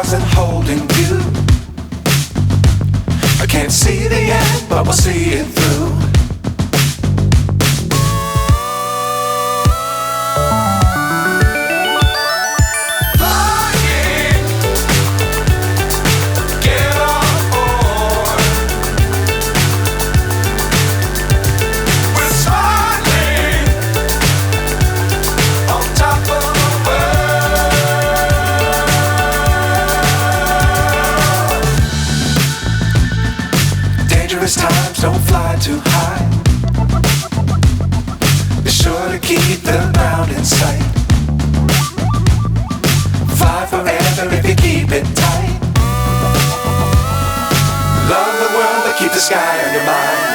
stars and holding you. I can't see the end, but we'll see it through. Times don't fly too high. Be sure to keep the ground in sight. Fly forever if you keep it tight. Love the world but keep the sky on your mind.